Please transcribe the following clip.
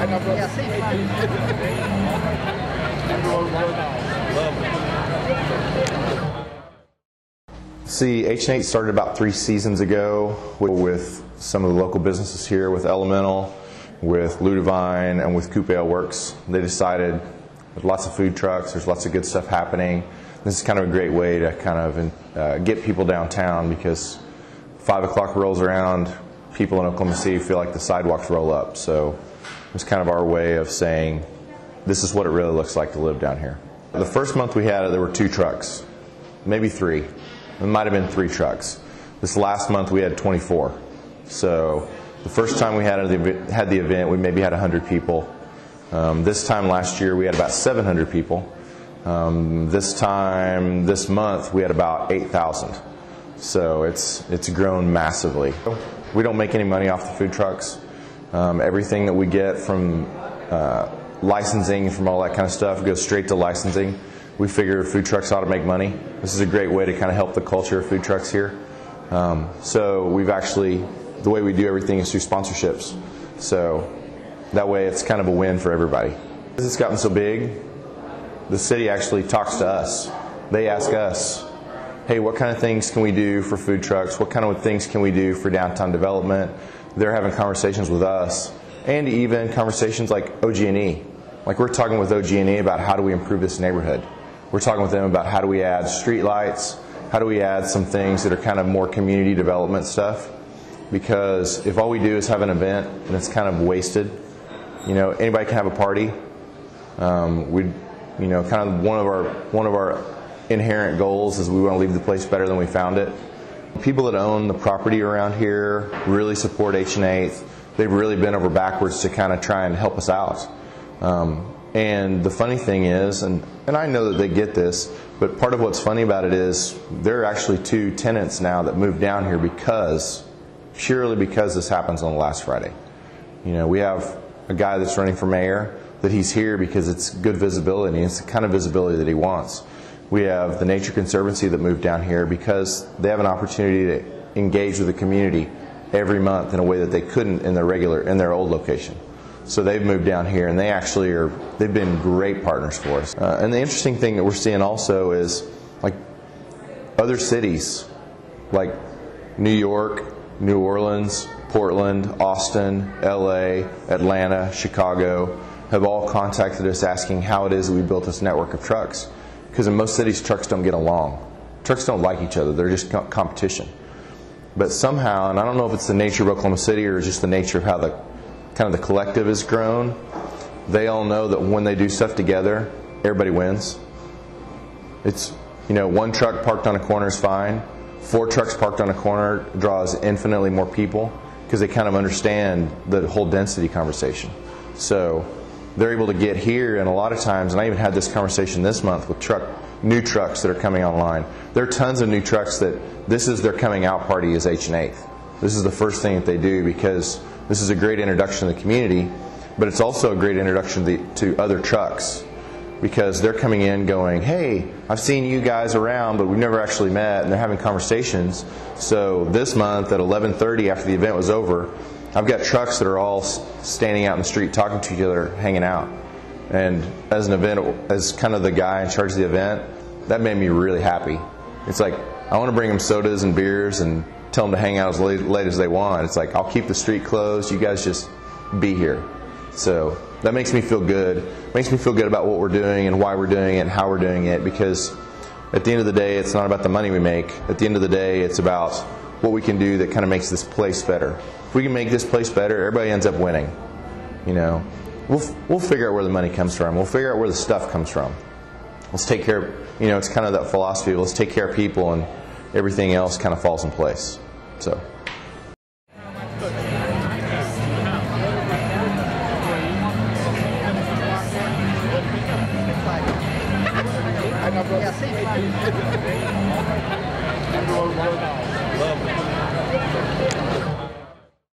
See, H&8th started about 3 seasons ago with some of the local businesses here, with Elemental, with Ludivine, and with Coupe Ale Works. They decided there's lots of food trucks, there's lots of good stuff happening. This is kind of a great way to kind of get people downtown, because 5 o'clock rolls around, people in Oklahoma City feel like the sidewalks roll up. So it's kind of our way of saying, this is what it really looks like to live down here. The first month we had it, there were 2 trucks, maybe 3. It might have been 3 trucks. This last month we had 24. So the first time we had the event, we maybe had 100 people. This time last year we had about 700 people. This month we had about 8,000. So it's grown massively. We don't make any money off the food trucks. Everything that we get from licensing and from all that kind of stuff goes straight to licensing. We figure food trucks ought to make money. This is a great way to kind of help the culture of food trucks here. So we've actually, the way we do everything is through sponsorships. So that way it's kind of a win for everybody. As it's gotten so big, the city actually talks to us. They ask us, hey, what kind of things can we do for food trucks? What kind of things can we do for downtown development? They're having conversations with us, and even conversations like OG&E. Like, we're talking with OG&E about how do we improve this neighborhood. We're talking with them about how do we add street lights, how do we add some things that are kind of more community development stuff. Because if all we do is have an event and it's kind of wasted, you know, anybody can have a party. You know, kind of one of our inherent goals is we want to leave the place better than we found it. People that own the property around here really support H&8th. They've really bent over backwards to kind of try and help us out. And the funny thing is, and I know that they get this, but part of what's funny about it is there are actually 2 tenants now that moved down here purely because this happens on the last Friday. You know, we have a guy that's running for mayor, that he's here because it's good visibility, and it's the kind of visibility that he wants. We have the Nature Conservancy that moved down here because they have an opportunity to engage with the community every month in a way that they couldn't in their old location. So they've moved down here, and they've been great partners for us. And the interesting thing that we're seeing also is, like, other cities like New York, New Orleans, Portland, Austin, LA, Atlanta, Chicago have all contacted us asking how it is that we built this network of trucks. Because in most cities, trucks don't get along. Trucks don't like each other. They're just competition. But somehow, and I don't know if it's the nature of Oklahoma City or just the nature of how the kind of the collective has grown, they all know that when they do stuff together, everybody wins. It's, you know, 1 truck parked on a corner is fine. 4 trucks parked on a corner draws infinitely more people because they kind of understand the whole density conversation. So they're able to get here, and a lot of times, and I even had this conversation this month with new trucks that are coming online. There are tons of new trucks that this is their coming out party is H&8th. This is the first thing that they do because this is a great introduction to the community, but it's also a great introduction to other trucks because they're coming in going, hey, I've seen you guys around, but we've never actually met, and they're having conversations. So this month at 11:30 after the event was over, I've got trucks that are all standing out in the street talking to each other, hanging out. And as an event, as kind of the guy in charge of the event, that made me really happy. It's like, I want to bring them sodas and beers and tell them to hang out as late as they want. It's like, I'll keep the street closed, you guys just be here. So that makes me feel good. It makes me feel good about what we're doing and why we're doing it and how we're doing it, because at the end of the day, it's not about the money we make. At the end of the day, it's about what we can do that kind of makes this place better. If we can make this place better, everybody ends up winning. You know, we'll figure out where the money comes from. We'll figure out where the stuff comes from. Let's take care of, you know, it's kind of that philosophy. Let's take care of people, and everything else kind of falls in place. So.